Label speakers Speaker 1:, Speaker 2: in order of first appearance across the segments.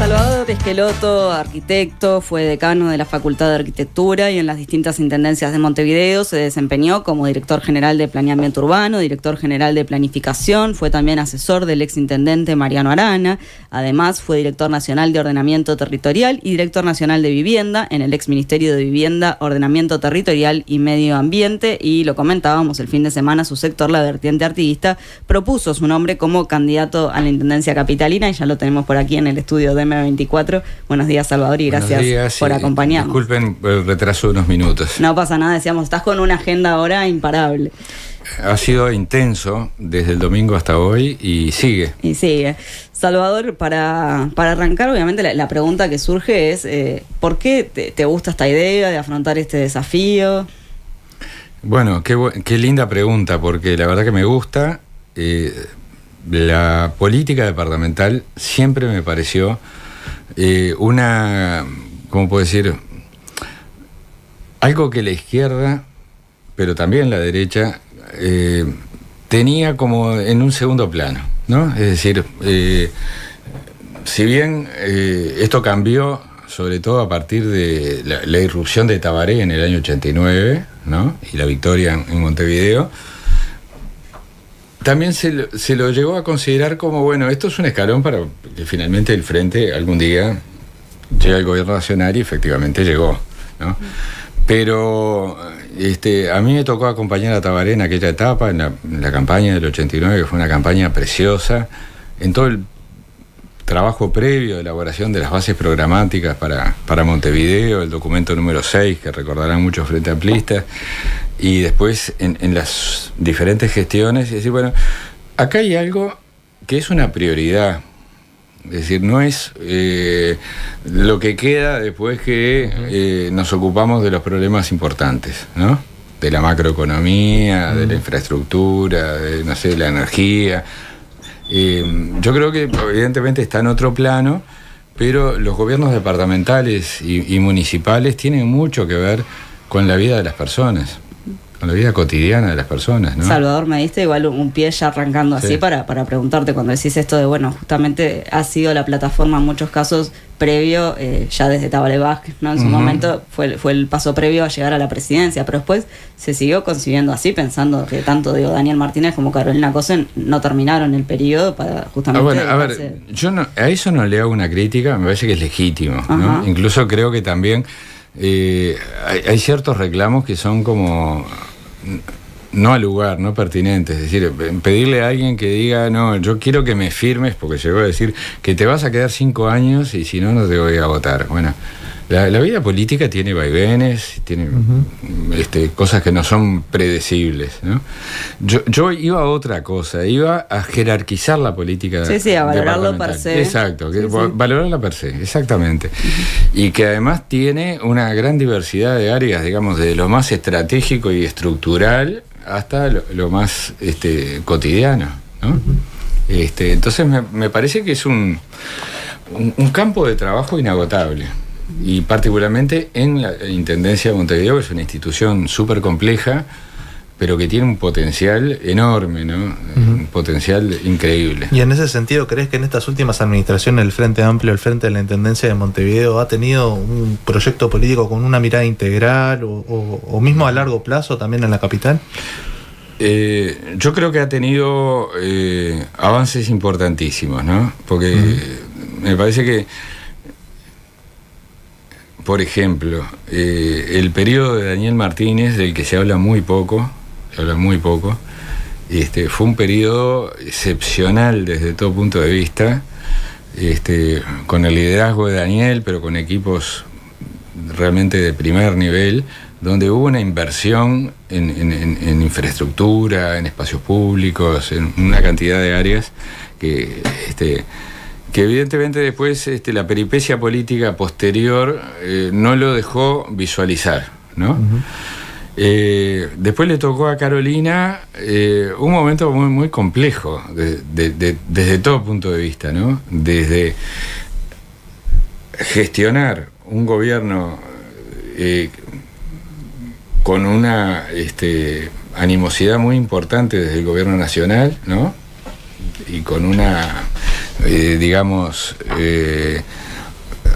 Speaker 1: Salvador Esqueloto, arquitecto, fue decano de la Facultad de Arquitectura y en las distintas intendencias de Montevideo se desempeñó como director general de Planeamiento Urbano, director general de Planificación, fue también asesor del exintendente Mariano Arana, además fue director nacional de Ordenamiento Territorial y director nacional de Vivienda en el ex Ministerio de Vivienda, Ordenamiento Territorial y Medio Ambiente, y lo comentábamos el fin de semana, su sector, la vertiente artiguista, propuso su nombre como candidato a la Intendencia Capitalina y ya lo tenemos por aquí en el estudio de M24. Buenos días, Salvador, y gracias por acompañarnos.
Speaker 2: Disculpen el retraso de unos minutos.
Speaker 1: No pasa nada, decíamos, estás con una agenda ahora imparable.
Speaker 2: Ha sido intenso desde el domingo hasta hoy y sigue.
Speaker 1: Y sigue. Salvador, para arrancar, obviamente la pregunta que surge es ¿por qué te gusta esta idea de afrontar este desafío?
Speaker 2: Bueno, qué linda pregunta, porque la verdad que me gusta. La política departamental siempre me pareció ¿cómo puedo decir? Algo que la izquierda, pero también la derecha, tenía como en un segundo plano, ¿no? Es decir, si bien esto cambió, sobre todo a partir de la irrupción de Tabaré en el año 89, ¿no? Y la victoria en Montevideo, también se lo llegó a considerar como, bueno, esto es un escalón para que finalmente el Frente algún día llegue al gobierno nacional, y efectivamente llegó, ¿no? Pero a mí me tocó acompañar a Tabaré en aquella etapa, en la campaña del 89, que fue una campaña preciosa, en todo el trabajo previo de elaboración de las bases programáticas para Montevideo, el documento número 6, que recordarán muchos frente amplistas, y después en las diferentes gestiones, y decir, bueno, acá hay algo que es una prioridad. Es decir, no es lo que queda después que nos ocupamos de los problemas importantes, ¿no? De la macroeconomía, de la infraestructura, de, no sé, la energía. Yo creo que evidentemente está en otro plano, pero los gobiernos departamentales y municipales tienen mucho que ver con la vida de las personas, con la vida cotidiana de las personas, ¿no?
Speaker 1: Salvador, me diste igual un pie ya arrancando así, sí, para preguntarte cuando decís esto de, bueno, justamente ha sido la plataforma en muchos casos previo, ya desde Tabaré Vázquez, ¿no? En su momento fue el paso previo a llegar a la presidencia, pero después se siguió concibiendo así, pensando que tanto Daniel Martínez como Carolina Cosen no terminaron el periodo para justamente...
Speaker 2: Bueno, a ver, yo a eso no le hago una crítica, me parece que es legítimo, ¿no? Incluso creo que también hay ciertos reclamos que son como no al lugar, no pertinentes. Es decir, pedirle a alguien que diga, no, yo quiero que me firmes, porque llegó a decir que te vas a quedar 5 años y si no, no te voy a votar. Bueno, la vida política tiene vaivenes, tiene cosas que no son predecibles, ¿no? Yo iba a otra cosa, iba a jerarquizar la política.
Speaker 1: Sí, a valorarlo per se.
Speaker 2: Exacto, valorarla per se, exactamente. Y que además tiene una gran diversidad de áreas, digamos, de lo más estratégico y estructural hasta lo más cotidiano, ¿no? Entonces me parece que es un campo de trabajo inagotable. Y particularmente en la Intendencia de Montevideo, que es una institución súper compleja, pero que tiene un potencial enorme, ¿no? Un potencial increíble.
Speaker 3: Y en ese sentido, ¿crees que en estas últimas administraciones el Frente Amplio, el Frente de la Intendencia de Montevideo, ha tenido un proyecto político con una mirada integral o mismo a largo plazo también en la capital?
Speaker 2: Yo creo que ha tenido avances importantísimos, ¿no? Porque me parece que, por ejemplo, el periodo de Daniel Martínez, del que se habla muy poco, fue un periodo excepcional desde todo punto de vista, con el liderazgo de Daniel, pero con equipos realmente de primer nivel, donde hubo una inversión en infraestructura, en espacios públicos, en una cantidad de áreas que evidentemente después la peripecia política posterior no lo dejó visualizar, ¿no? Después le tocó a Carolina un momento muy, muy complejo desde todo punto de vista, ¿no? Desde gestionar un gobierno con una animosidad muy importante desde el gobierno nacional, ¿no? Y con una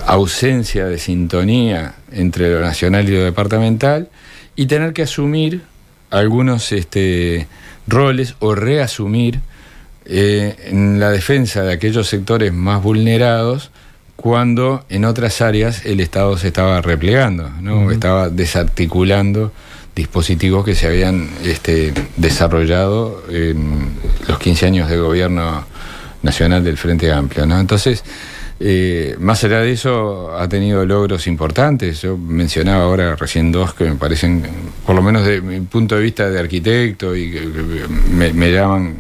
Speaker 2: ausencia de sintonía entre lo nacional y lo departamental, y tener que asumir algunos roles o reasumir en la defensa de aquellos sectores más vulnerados, cuando en otras áreas el Estado se estaba replegando, ¿no? Estaba desarticulando dispositivos que se habían desarrollado en los 15 años de gobierno nacional del Frente Amplio, ¿no? Entonces, más allá de eso, ha tenido logros importantes. Yo mencionaba ahora recién dos que me parecen, por lo menos de mi punto de vista de arquitecto, y que me llaman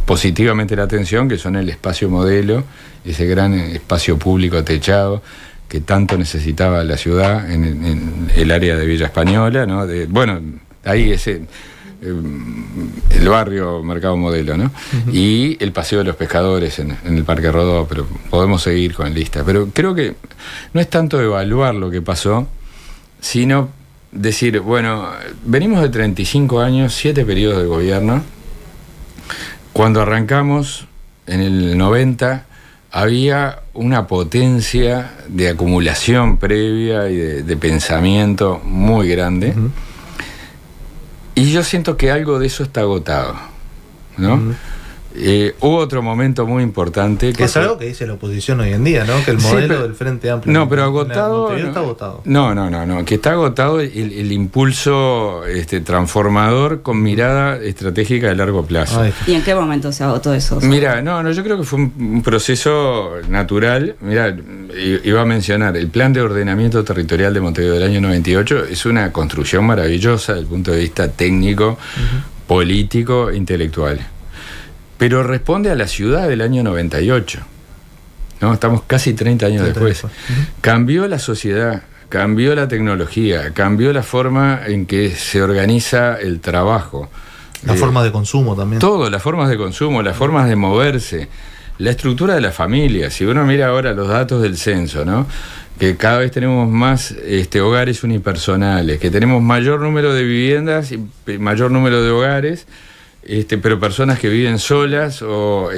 Speaker 2: positivamente la atención, que son el espacio modelo, ese gran espacio público techado que tanto necesitaba la ciudad en el área de Villa Española, ¿no? Ahí el barrio Mercado Modelo, ¿no? Y el Paseo de los Pescadores en el Parque Rodó, pero podemos seguir con lista. Pero creo que no es tanto evaluar lo que pasó, sino decir, bueno, venimos de 35 años, 7 periodos de gobierno. Cuando arrancamos en el 90, había una potencia de acumulación previa y de pensamiento muy grande. Y yo siento que algo de eso está agotado, ¿no? Hubo otro momento muy importante que
Speaker 3: es algo que dice la oposición hoy en día, ¿no? Que el modelo del Frente Amplio.
Speaker 2: No, pero agotado.
Speaker 3: No, está agotado.
Speaker 2: No, que está agotado el impulso transformador con mirada estratégica de largo plazo.
Speaker 1: Ay. ¿Y en qué momento se agotó eso?
Speaker 2: Mira, yo creo que fue un proceso natural. Mira, iba a mencionar, el Plan de Ordenamiento Territorial de Montevideo del año 98 es una construcción maravillosa desde el punto de vista técnico, político e intelectual. Pero responde a la ciudad del año 98, ¿no? Estamos casi 30 años después. Cambió la sociedad, cambió la tecnología, cambió la forma en que se organiza el trabajo.
Speaker 3: La forma de consumo también.
Speaker 2: Todo, las formas de consumo, las formas de moverse, la estructura de la familia. Si uno mira ahora los datos del censo, ¿no? Que cada vez tenemos más hogares unipersonales, que tenemos mayor número de viviendas y mayor número de hogares, pero personas que viven solas o,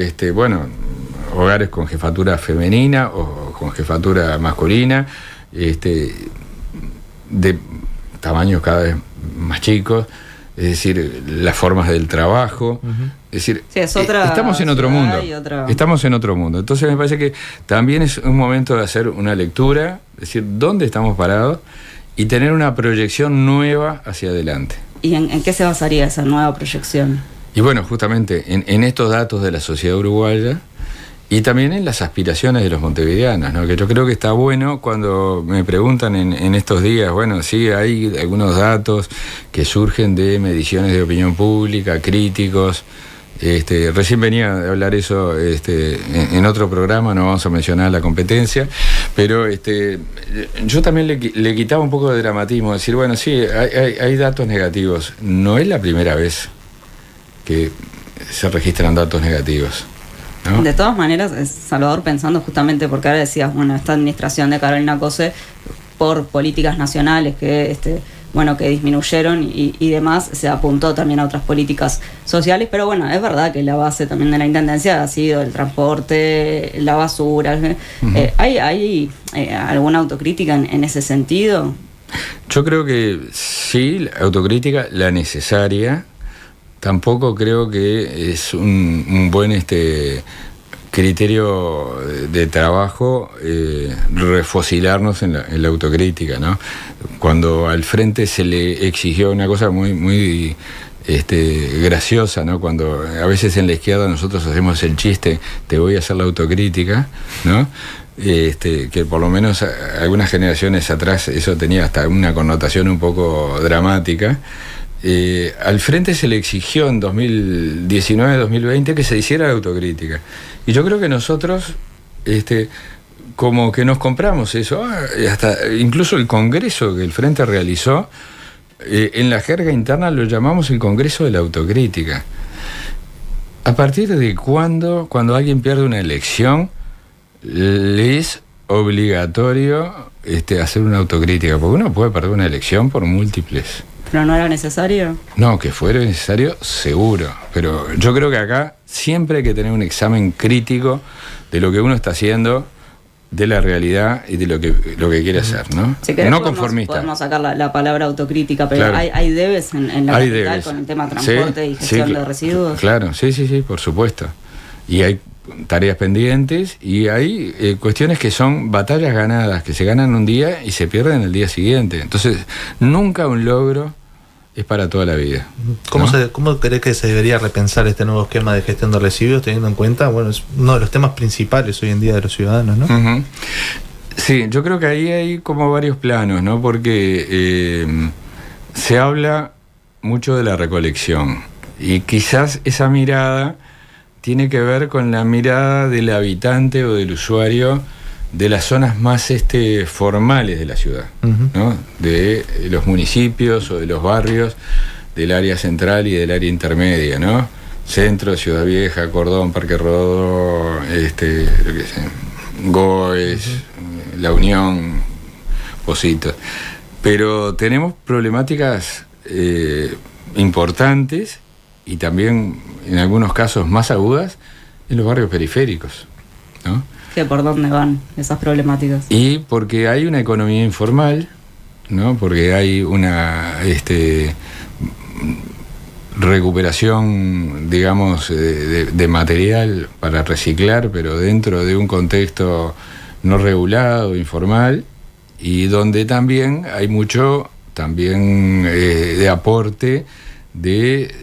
Speaker 2: hogares con jefatura femenina o con jefatura masculina, de tamaños cada vez más chicos, es decir, las formas del trabajo, es decir,
Speaker 1: sí,
Speaker 2: estamos en otro mundo, estamos en otro mundo. Entonces me parece que también es un momento de hacer una lectura, es decir, dónde estamos parados y tener una proyección nueva hacia adelante.
Speaker 1: ¿Y en qué se basaría esa nueva proyección?
Speaker 2: Y bueno, justamente en estos datos de la sociedad uruguaya y también en las aspiraciones de los montevideanos, ¿no? Que yo creo que está bueno cuando me preguntan en estos días, bueno, sí, hay algunos datos que surgen de mediciones de opinión pública, críticos. Recién venía a hablar eso en otro programa, no vamos a mencionar la competencia, pero yo también le quitaba un poco de dramatismo, decir, bueno, sí, hay datos negativos. No es la primera vez que se registran datos negativos, ¿no?
Speaker 1: De todas maneras, Salvador, pensando justamente, porque ahora decías, bueno, esta administración de Carolina Cose, por políticas nacionales que que disminuyeron y demás, se apuntó también a otras políticas sociales, pero bueno, es verdad que la base también de la Intendencia ha sido el transporte, la basura. ¿Hay alguna autocrítica en ese sentido?
Speaker 2: Yo creo que sí, la autocrítica, la necesaria. Tampoco creo que es un buen criterio de trabajo refocilarnos en la autocrítica, ¿no? Cuando al frente se le exigió una cosa muy graciosa, ¿no? Cuando a veces en la izquierda nosotros hacemos el chiste, te voy a hacer la autocrítica, ¿no? Que por lo menos algunas generaciones atrás eso tenía hasta una connotación un poco dramática. Al frente se le exigió en 2019-2020 que se hiciera la autocrítica. Y yo creo que nosotros como que nos compramos eso, hasta incluso el congreso que el Frente realizó, en la jerga interna lo llamamos el Congreso de la Autocrítica. ¿A partir de cuando alguien pierde una elección, le es obligatorio hacer una autocrítica? Porque uno puede perder una elección por múltiples.
Speaker 1: ¿Pero no era necesario?
Speaker 2: No, que fuera necesario, seguro. Pero yo creo que acá siempre hay que tener un examen crítico de lo que uno está haciendo de la realidad y de lo que quiere hacer, ¿no?
Speaker 1: Si querés,
Speaker 2: no conformista.
Speaker 1: Podemos sacar la palabra autocrítica, pero
Speaker 2: claro.
Speaker 1: hay debes en la
Speaker 2: hay
Speaker 1: capital
Speaker 2: debes.
Speaker 1: con el tema transporte y gestión de residuos.
Speaker 2: Claro, sí, por supuesto. Y hay tareas pendientes y hay cuestiones que son batallas ganadas, que se ganan un día y se pierden el día siguiente. Entonces, nunca un logro es para toda la vida.
Speaker 3: ¿Cómo crees que se debería repensar este nuevo esquema de gestión de residuos, teniendo en cuenta, bueno, es uno de los temas principales hoy en día de los ciudadanos, ¿no?
Speaker 2: Uh-huh. Sí, yo creo que ahí hay como varios planos, ¿no? Porque se habla mucho de la recolección y quizás esa mirada tiene que ver con la mirada del habitante o del usuario de las zonas más formales de la ciudad, uh-huh. ¿no? De los municipios o de los barrios del área central y del área intermedia, ¿no? Centro, Ciudad Vieja, Cordón, Parque Rodó, Goes, uh-huh. La Unión, Positos. Pero tenemos problemáticas importantes y también en algunos casos más agudas en los barrios periféricos, ¿no?
Speaker 1: ¿Por dónde van esas problemáticas?
Speaker 2: Y porque hay una economía informal, ¿no? Porque hay una recuperación, digamos, de material para reciclar, pero dentro de un contexto no regulado, informal, y donde también hay mucho de aporte de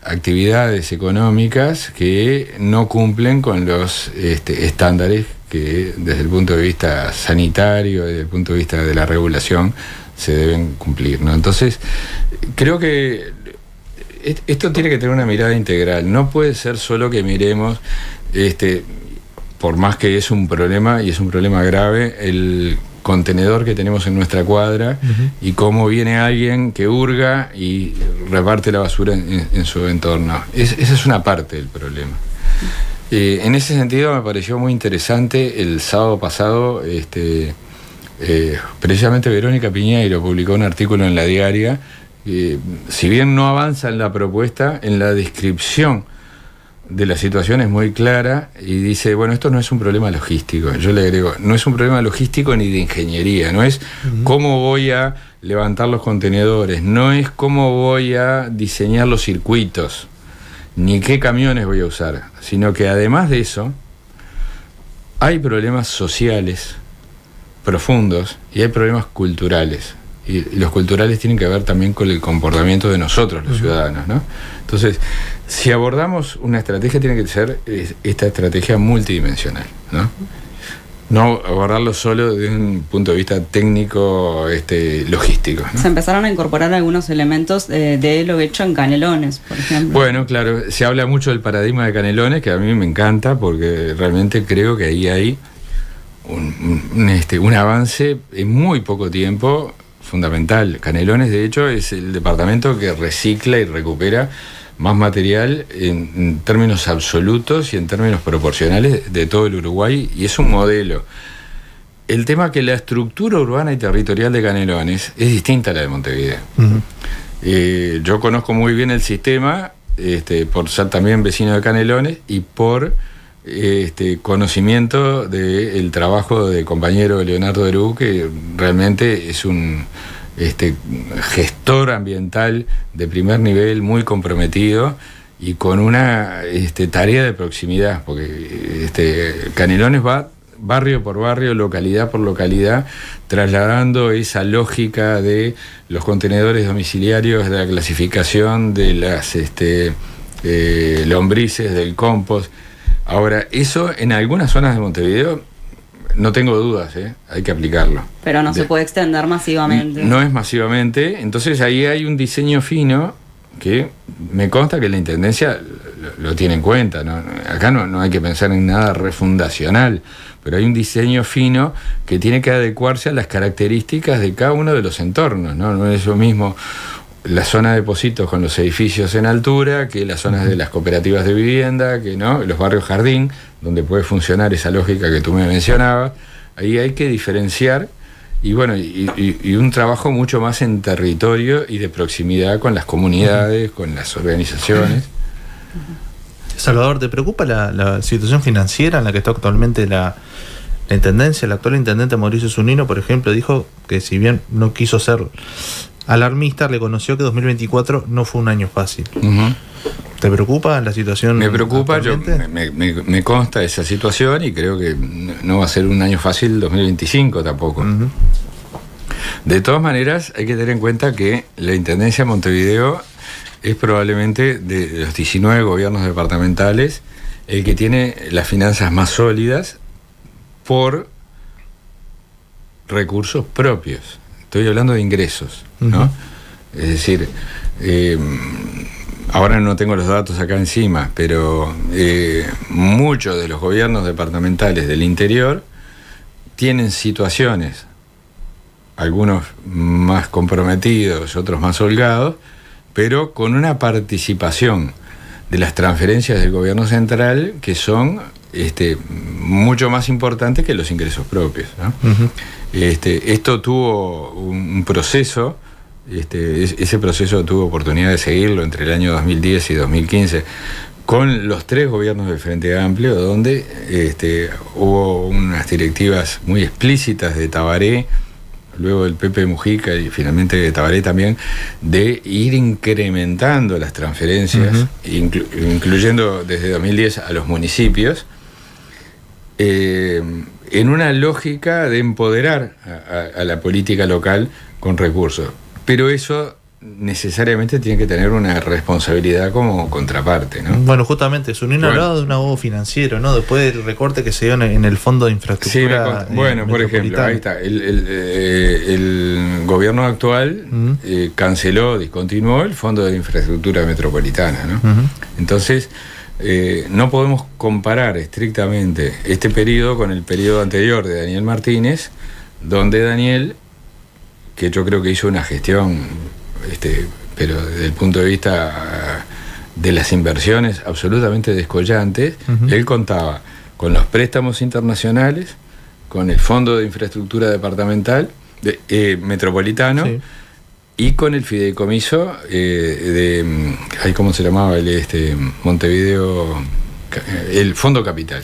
Speaker 2: actividades económicas que no cumplen con los estándares que desde el punto de vista sanitario, desde el punto de vista de la regulación, se deben cumplir, ¿no? Entonces, creo que esto tiene que tener una mirada integral. No puede ser solo que miremos, por más que es un problema, y es un problema grave, el contenedor que tenemos en nuestra cuadra, uh-huh. y cómo viene alguien que hurga y reparte la basura en su entorno. Esa es una parte del problema. En ese sentido me pareció muy interesante el sábado pasado, precisamente Verónica Piñeiro publicó un artículo en La Diaria, si bien no avanza en la propuesta, en la descripción de la situación es muy clara y dice, bueno, esto no es un problema logístico. Yo le agrego, no es un problema logístico ni de ingeniería, no es uh-huh. cómo voy a levantar los contenedores, no es cómo voy a diseñar los circuitos, ni qué camiones voy a usar, sino que además de eso, hay problemas sociales profundos y hay problemas culturales. Y los culturales tienen que ver también con el comportamiento de nosotros, los uh-huh. ciudadanos, ¿no? Entonces, si abordamos una estrategia, tiene que ser esta estrategia multidimensional, ¿no? No abordarlo solo desde un punto de vista técnico, logístico, ¿no?
Speaker 1: Se empezaron a incorporar algunos elementos de lo hecho en Canelones, por ejemplo.
Speaker 2: Bueno, claro, se habla mucho del paradigma de Canelones, que a mí me encanta, porque realmente creo que ahí hay un avance en muy poco tiempo fundamental. Canelones, de hecho, es el departamento que recicla y recupera más material en términos absolutos y en términos proporcionales de todo el Uruguay, y es un modelo. El tema es que la estructura urbana y territorial de Canelones es distinta a la de Montevideo. Uh-huh. Yo conozco muy bien el sistema, por ser también vecino de Canelones y por conocimiento del trabajo del compañero Leonardo Derú, que realmente es un gestor ambiental de primer nivel, muy comprometido y con una tarea de proximidad, porque Canelones va barrio por barrio, localidad por localidad, trasladando esa lógica de los contenedores domiciliarios, de la clasificación de las lombrices, del compost. Ahora, eso en algunas zonas de Montevideo, no tengo dudas, hay que aplicarlo.
Speaker 1: Pero no se puede extender masivamente.
Speaker 2: No es masivamente, entonces ahí hay un diseño fino que me consta que la Intendencia lo tiene en cuenta, ¿no? Acá no hay que pensar en nada refundacional, pero hay un diseño fino que tiene que adecuarse a las características de cada uno de los entornos, ¿no? No es lo mismo la zona de Positos con los edificios en altura que las zonas de las cooperativas de vivienda, que no, los barrios jardín, donde puede funcionar esa lógica que tú me mencionabas. Ahí hay que diferenciar y bueno, y un trabajo mucho más en territorio y de proximidad con las comunidades, con las organizaciones.
Speaker 3: Salvador, ¿te preocupa la situación financiera en la que está actualmente La intendencia, el actual intendente Mauricio Zunino, por ejemplo, dijo que si bien no quiso ser alarmista, reconoció que 2024 no fue un año fácil.
Speaker 2: Uh-huh.
Speaker 3: ¿Te preocupa la situación?
Speaker 2: Me preocupa, me consta esa situación y creo que no va a ser un año fácil 2025 tampoco. Uh-huh. De todas maneras, hay que tener en cuenta que la Intendencia de Montevideo es probablemente de los 19 gobiernos departamentales el que tiene las finanzas más sólidas por recursos propios. Estoy hablando de ingresos, ¿no? Uh-huh. Es decir, ahora no tengo los datos acá encima, pero muchos de los gobiernos departamentales del interior tienen situaciones, algunos más comprometidos, otros más holgados, pero con una participación de las transferencias del gobierno central que son mucho más importantes que los ingresos propios, ¿no? Uh-huh. Esto tuvo un proceso, ese proceso tuvo oportunidad de seguirlo entre el año 2010 y 2015 con los 3 gobiernos del Frente Amplio, donde hubo unas directivas muy explícitas de Tabaré, luego del Pepe Mujica y finalmente de Tabaré también, de ir incrementando las transferencias, uh-huh, incluyendo desde 2010 a los municipios, en una lógica de empoderar a la política local con recursos. Pero eso necesariamente tiene que tener una responsabilidad como contraparte, ¿no?
Speaker 3: Bueno, justamente, Zunino hablaba de un ahogo financiero, ¿no? Después del recorte que se dio en el Fondo de Infraestructura.
Speaker 2: Sí, bueno, por ejemplo, ahí está. El gobierno actual uh-huh, canceló, discontinuó el Fondo de Infraestructura Metropolitana, ¿no? Uh-huh. Entonces, no podemos comparar estrictamente este periodo con el periodo anterior de Daniel Martínez, donde Daniel, que yo creo que hizo una gestión, pero desde el punto de vista de las inversiones absolutamente descollantes, uh-huh, él contaba con los préstamos internacionales, con el Fondo de Infraestructura Departamental, metropolitano, sí, y con el fideicomiso ¿cómo se llamaba? Montevideo, el Fondo Capital,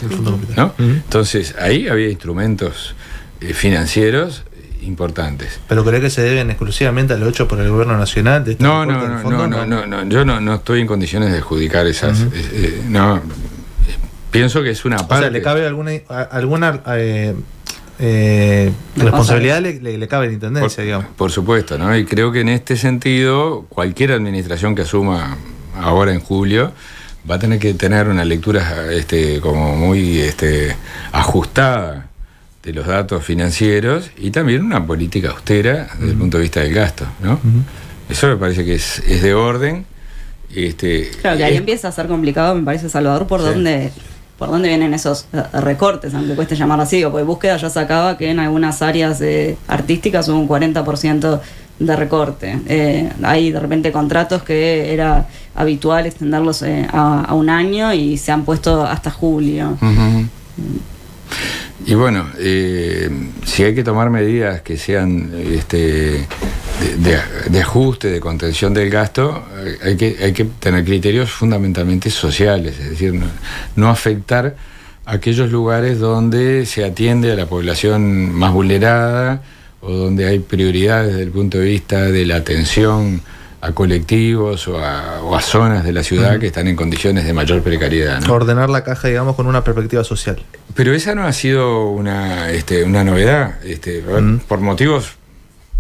Speaker 2: ¿no? Uh-huh. Entonces, ahí había instrumentos financieros importantes.
Speaker 3: ¿Pero cree que se deben exclusivamente a lo hecho por el gobierno nacional?
Speaker 2: No, yo no estoy en condiciones de adjudicar esas. Uh-huh. Pienso que es una parte. O sea,
Speaker 3: ¿le cabe alguna responsabilidad le cabe a la intendencia, digamos?
Speaker 2: Por supuesto, ¿no? Y creo que en este sentido, cualquier administración que asuma ahora en julio va a tener que tener una lectura como muy ajustada de los datos financieros y también una política austera desde el punto de vista del gasto, ¿no? Uh-huh. Eso me parece que es de orden.
Speaker 1: Claro, que ahí empieza a ser complicado, me parece, Salvador, por dónde vienen esos recortes, aunque cueste llamarlo así, porque Búsqueda ya sacaba que en algunas áreas artísticas hubo un 40% de recorte. Hay de repente contratos que era habitual extenderlos a un año y se han puesto hasta julio.
Speaker 2: Uh-huh. Y bueno, si hay que tomar medidas que sean de ajuste, de contención del gasto, hay que tener criterios fundamentalmente sociales, es decir, no afectar aquellos lugares donde se atiende a la población más vulnerada o donde hay prioridades desde el punto de vista de la atención a colectivos o a zonas de la ciudad que están en condiciones de mayor precariedad, ¿no?
Speaker 3: Ordenar la caja, digamos, con una perspectiva social.
Speaker 2: Pero esa no ha sido una novedad, por motivos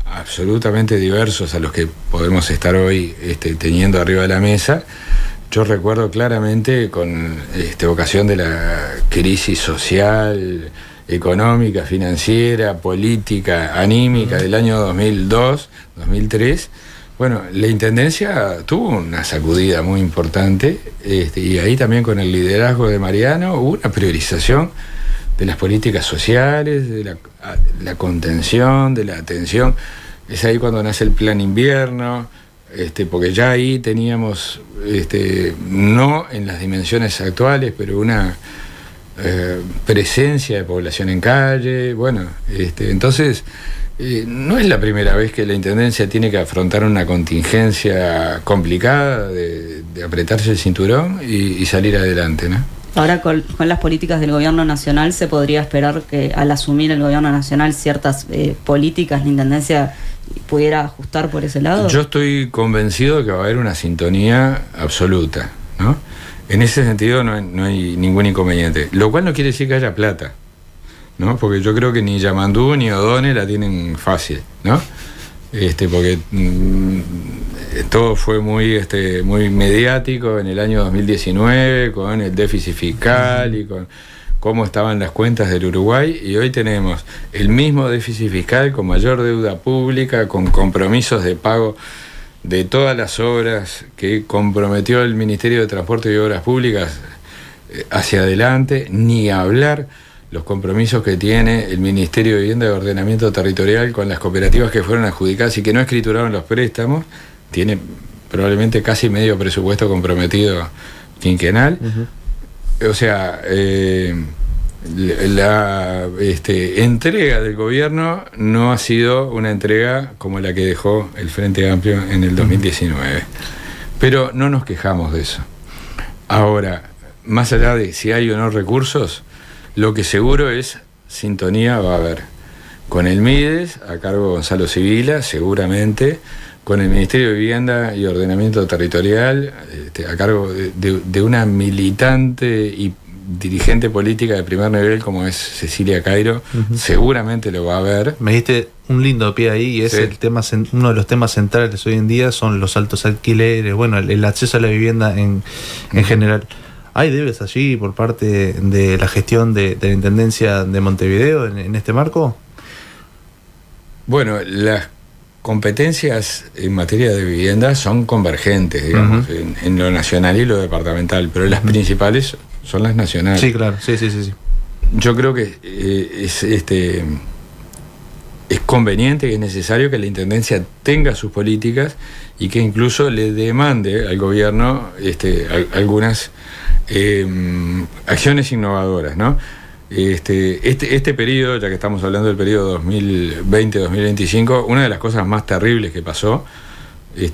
Speaker 2: absolutamente diversos a los que podemos estar hoy teniendo arriba de la mesa. Yo recuerdo claramente con ocasión de la crisis social, económica, financiera, política, anímica del año 2002, 2003, bueno, la Intendencia tuvo una sacudida muy importante, y ahí también con el liderazgo de Mariano hubo una priorización de las políticas sociales, de la contención, de la atención. Es ahí cuando nace el Plan Invierno, porque ya ahí teníamos, no en las dimensiones actuales, pero una presencia de población en calle. Bueno, entonces no es la primera vez que la Intendencia tiene que afrontar una contingencia complicada de apretarse el cinturón y salir adelante, ¿no?
Speaker 1: Ahora con las políticas del gobierno nacional se podría esperar que al asumir el gobierno nacional ciertas políticas la intendencia pudiera ajustar por ese lado.
Speaker 2: Yo estoy convencido de que va a haber una sintonía absoluta, ¿no? En ese sentido no hay ningún inconveniente, lo cual no quiere decir que haya plata, ¿no? Porque yo creo que ni Yamandú ni O'Donnell la tienen fácil, ¿no? Porque todo fue muy mediático en el año 2019 con el déficit fiscal y con cómo estaban las cuentas del Uruguay, y hoy tenemos el mismo déficit fiscal con mayor deuda pública, con compromisos de pago de todas las obras que comprometió el Ministerio de Transporte y Obras Públicas hacia adelante, ni hablar los compromisos que tiene el Ministerio de Vivienda y Ordenamiento Territorial con las cooperativas que fueron adjudicadas y que no escrituraron los préstamos. Tiene probablemente casi medio presupuesto comprometido quinquenal. O sea, la entrega del gobierno no ha sido una entrega como la que dejó el Frente Amplio en el 2019. Pero no nos quejamos de eso. Ahora, más allá de si hay o no recursos, lo que seguro es sintonía va a haber. Con el MIDES, a cargo de Gonzalo Sibila, seguramente, con el Ministerio de Vivienda y Ordenamiento Territorial, a cargo de una militante y dirigente política de primer nivel como es Cecilia Cairo, seguramente lo va a haber.
Speaker 3: Me diste un lindo pie ahí, y es el tema, uno de los temas centrales hoy en día son los altos alquileres, bueno, el acceso a la vivienda en general. ¿Hay debes allí por parte de la gestión de la Intendencia de Montevideo en este marco?
Speaker 2: Bueno, las competencias en materia de vivienda son convergentes, digamos, en lo nacional y lo departamental, pero las principales son las nacionales.
Speaker 3: Sí, claro, sí.
Speaker 2: Yo creo que es conveniente, que es necesario que la Intendencia tenga sus políticas y que incluso le demande al gobierno algunas acciones innovadoras, ¿no? Este periodo, ya que estamos hablando del periodo 2020-2025, una de las cosas más terribles que pasó,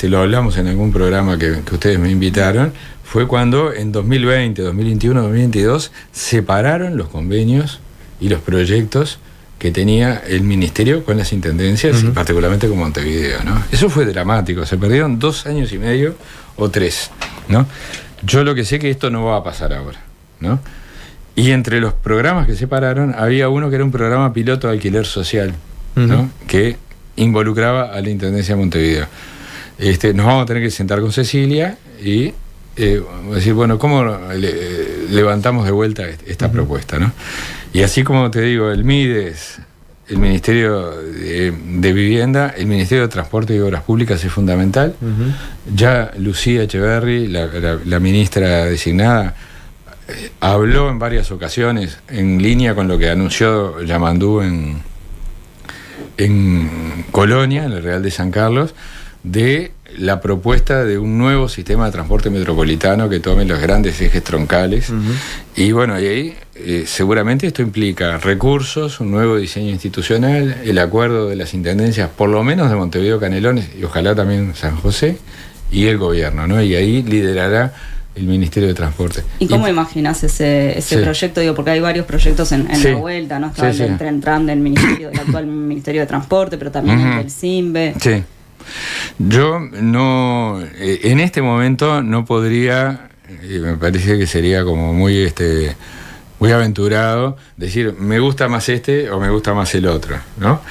Speaker 2: lo hablamos en algún programa que ustedes me invitaron, fue cuando en 2020, 2021, 2022 separaron los convenios y los proyectos que tenía el Ministerio con las intendencias, y particularmente con Montevideo, ¿no? Eso fue dramático, se perdieron 2 años y medio o 3, ¿no? Yo lo que sé que esto no va a pasar ahora, ¿no? Y entre los programas que separaron, había uno que era un programa piloto de alquiler social, ¿no? Que involucraba a la Intendencia de Montevideo. Nos vamos a tener que sentar con Cecilia y decir, bueno, ¿cómo levantamos de vuelta esta propuesta, ¿no? Y así como te digo, el MIDES, el Ministerio de Vivienda, el Ministerio de Transporte y Obras Públicas es fundamental. Ya Lucía Echeverri, la ministra designada, habló en varias ocasiones, en línea con lo que anunció Yamandú en Colonia, en el Real de San Carlos, de la propuesta de un nuevo sistema de transporte metropolitano que tome los grandes ejes troncales. Y bueno, y ahí seguramente esto implica recursos, un nuevo diseño institucional, el acuerdo de las intendencias, por lo menos de Montevideo, Canelones y ojalá también San José, y el gobierno, ¿no? Y ahí liderará el Ministerio de Transporte.
Speaker 1: ¿Y cómo imaginás ese proyecto? Digo, porque hay varios proyectos en la vuelta, ¿no? Estaba el del Tram del actual Ministerio de Transporte, pero también el del CIMBE.
Speaker 2: Sí. Yo no, en este momento no podría, me parece que sería como muy aventurado decir me gusta más o me gusta más el otro, ¿no?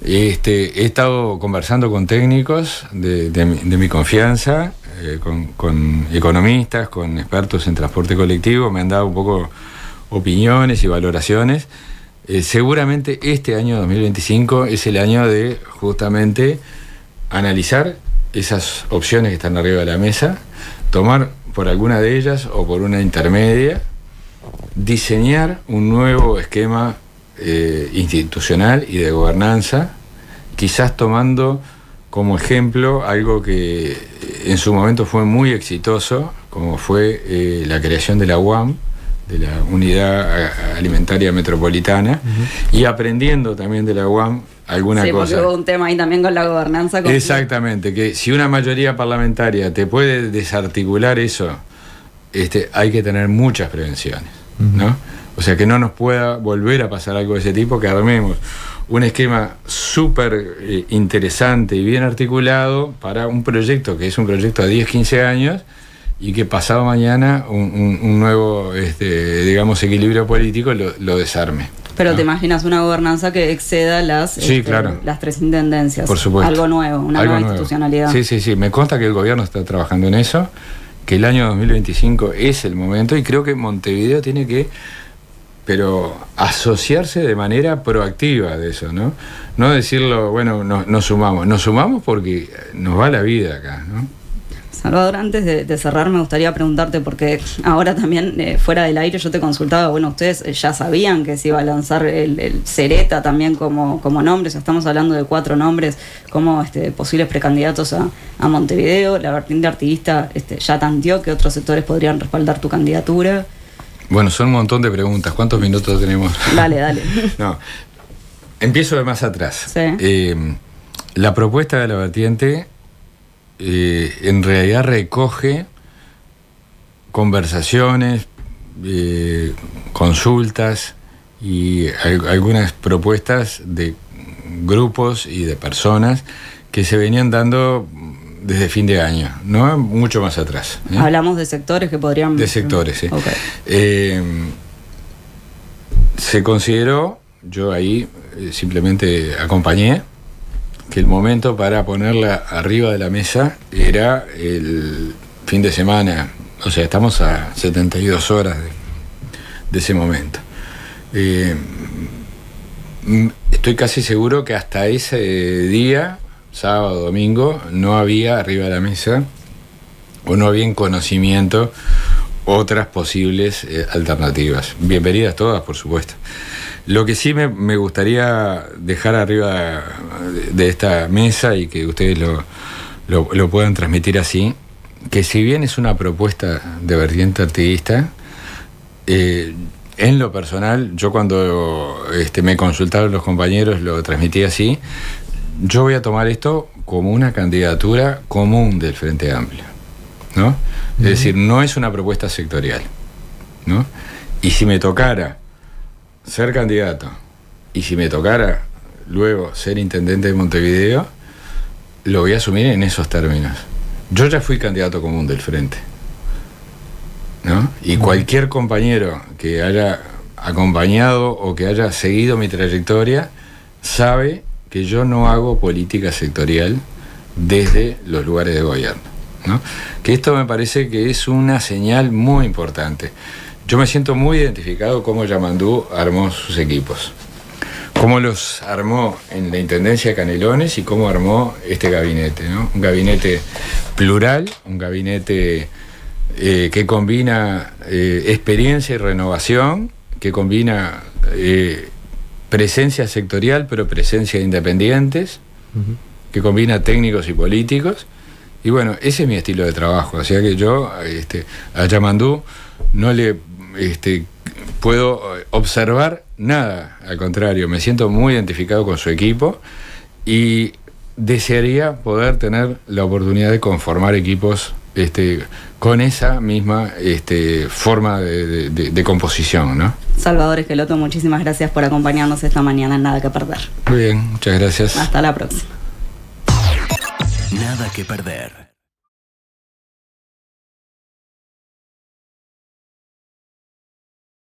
Speaker 2: He estado conversando con técnicos de mi confianza, con economistas, con expertos en transporte colectivo, me han dado un poco opiniones y valoraciones. Seguramente este año 2025 es el año de justamente analizar esas opciones que están arriba de la mesa, tomar por alguna de ellas o por una intermedia, diseñar un nuevo esquema institucional y de gobernanza, quizás tomando como ejemplo algo que en su momento fue muy exitoso, como fue la creación de la UAM, de la Unidad Alimentaria Metropolitana, y aprendiendo también de la UAM alguna cosa.
Speaker 1: Sí, porque hubo un tema ahí también con la gobernanza.
Speaker 2: Exactamente, que si una mayoría parlamentaria te puede desarticular eso hay que tener muchas prevenciones, ¿no? O sea, que no nos pueda volver a pasar algo de ese tipo, que armemos un esquema súper interesante y bien articulado para un proyecto que es un proyecto a 10, 15 años y que pasado mañana un nuevo, digamos, equilibrio político lo desarme.
Speaker 1: Pero
Speaker 2: ¿no?
Speaker 1: te imaginas una gobernanza que exceda las 3 intendencias.
Speaker 2: Por supuesto.
Speaker 1: Algo nuevo, una nueva institucionalidad.
Speaker 2: Sí. Me consta que el gobierno está trabajando en eso, que el año 2025 es el momento y creo que Montevideo tiene que asociarse de manera proactiva de eso, ¿no? No decirlo, bueno, nos sumamos porque nos va la vida acá, ¿no?
Speaker 1: Salvador, antes de cerrar me gustaría preguntarte, porque ahora también fuera del aire yo te consultaba, bueno, ustedes ya sabían que se iba a lanzar el Cereta también como nombres, estamos hablando de 4 nombres como posibles precandidatos a Montevideo, la vertiente artiguista ya tanteó que otros sectores podrían respaldar tu candidatura.
Speaker 2: Bueno, son un montón de preguntas, ¿cuántos minutos tenemos?
Speaker 1: Dale.
Speaker 2: No, empiezo de más atrás.
Speaker 1: Sí.
Speaker 2: La propuesta de la vertiente en realidad recoge conversaciones, consultas y algunas propuestas de grupos y de personas que se venían dando desde fin de año, no mucho más atrás.
Speaker 1: Hablamos de sectores que podrían...
Speaker 2: De sectores, sí.
Speaker 1: Okay.
Speaker 2: Se consideró, yo ahí simplemente acompañé, que el momento para ponerla arriba de la mesa era el fin de semana, o sea, estamos a 72 horas de ese momento. Estoy casi seguro que hasta ese día, sábado, domingo, no había arriba de la mesa o no había en conocimiento otras posibles alternativas. Bienvenidas todas, por supuesto. Lo que sí me gustaría dejar arriba de esta mesa y que ustedes lo puedan transmitir así, que si bien es una propuesta de vertiente artiguista, en lo personal, yo cuando me consultaron los compañeros lo transmití así, yo voy a tomar esto como una candidatura común del Frente Amplio, ¿no? Es decir, no es una propuesta sectorial, ¿no? Y si me tocara ser candidato y si me tocara luego ser intendente de Montevideo, lo voy a asumir en esos términos. Yo ya fui candidato común del Frente, ¿no? Y cualquier compañero que haya acompañado o que haya seguido mi trayectoria sabe que yo no hago política sectorial desde los lugares de gobierno, ¿no? Que esto me parece que es una señal muy importante. Yo me siento muy identificado cómo Yamandú armó sus equipos, cómo los armó en la Intendencia de Canelones y cómo armó este gabinete, ¿no? Un gabinete plural, un gabinete que combina experiencia y renovación, que combina presencia sectorial pero presencia de independientes, que combina técnicos y políticos. Y bueno, ese es mi estilo de trabajo, o sea que yo a Yamandú no le puedo observar nada, al contrario, me siento muy identificado con su equipo y desearía poder tener la oportunidad de conformar equipos con esa misma forma de composición, ¿no?
Speaker 1: Salvador Esqueloto, muchísimas gracias por acompañarnos esta mañana en Nada que Perder.
Speaker 2: Muy bien, muchas gracias.
Speaker 1: Hasta la próxima.
Speaker 4: Nada que Perder.